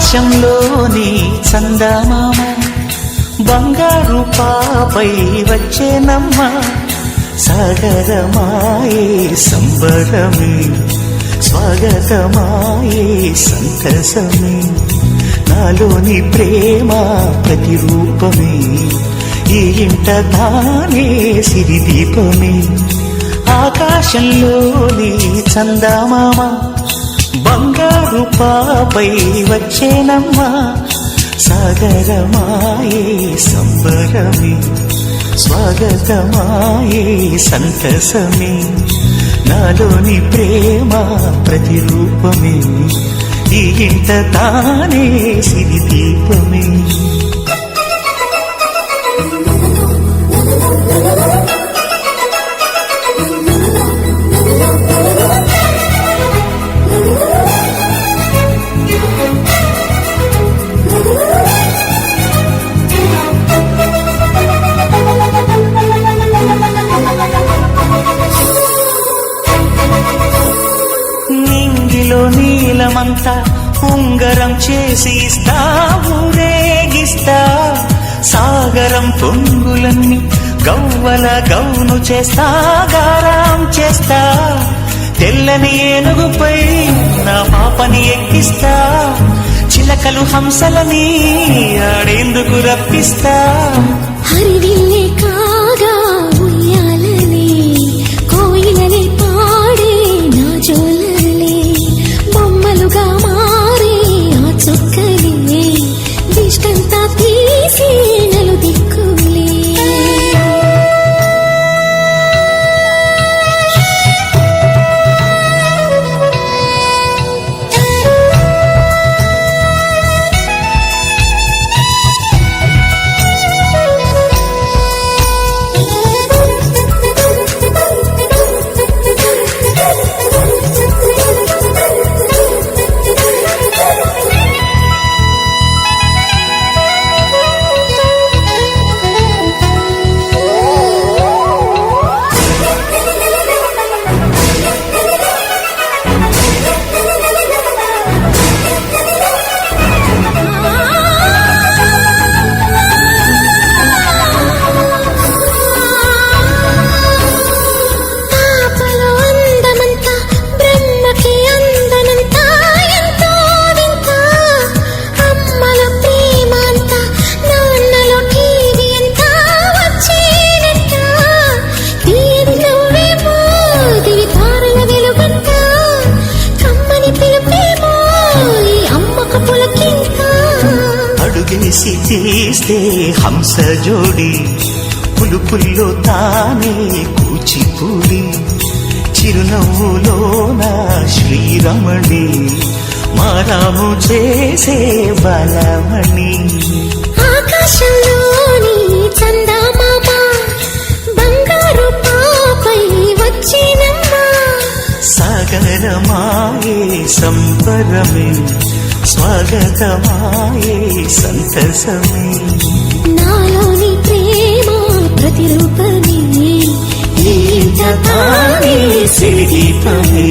ఆకాశంలోని చందమామ బంగారు పాపై వచ్చేనమ్మ సాగరమాయే సంబరమే స్వాగతమాయే సంతసమే నాలోని ప్రేమ ప్రతిరూపమే ఈ ఇంట తానే సిరిదీపమే ఆకాశంలోని చందమామ బంగారు పాపై వచ్చేనమ్మా సాగరమాయే సంబరమే స్వాగతమాయే సంతసమే నాలోని ప్రేమ ప్రతిరూపమే ఈ ఇంట తానే సిరిదీపమే నింగిలో నీలమంతా ఉంగరం చేసి ఇస్తా ఊరేగిస్తా సాగరం పొంగులన్నీ గవ్వల గౌను చేస్తా గారాం చేస్తా తెల్లని ఏనుగుపై నా పాపని ఎక్కిస్తా చిలకలు హంసలని ఆడేందుకు రప్పిస్తా హరివిల్లే కాగా ఉయ్యాలనే కోయిలనే పాడే నా జోలలే బొమ్మలుగా మారే ఆ చుక్కలే దిష్టంతా తీసి నలు దిక్కులే అడుగేసి తీస్తే హంస జోడి పులుపుల్లో తానే కూచిపూడి చిరునవ్వులోన శ్రీరమణి మారాము చేసే బలమణి ఆకాశంలోని చందమామ బంగారు పాపై వచ్చినమ్మా సాగరమాయే సంబరమే స్వాగతమాయే సంతసమే నాలోని ప్రేమ ప్రతిరూపమే ఈ ఇంట తానే సిరిదీపమే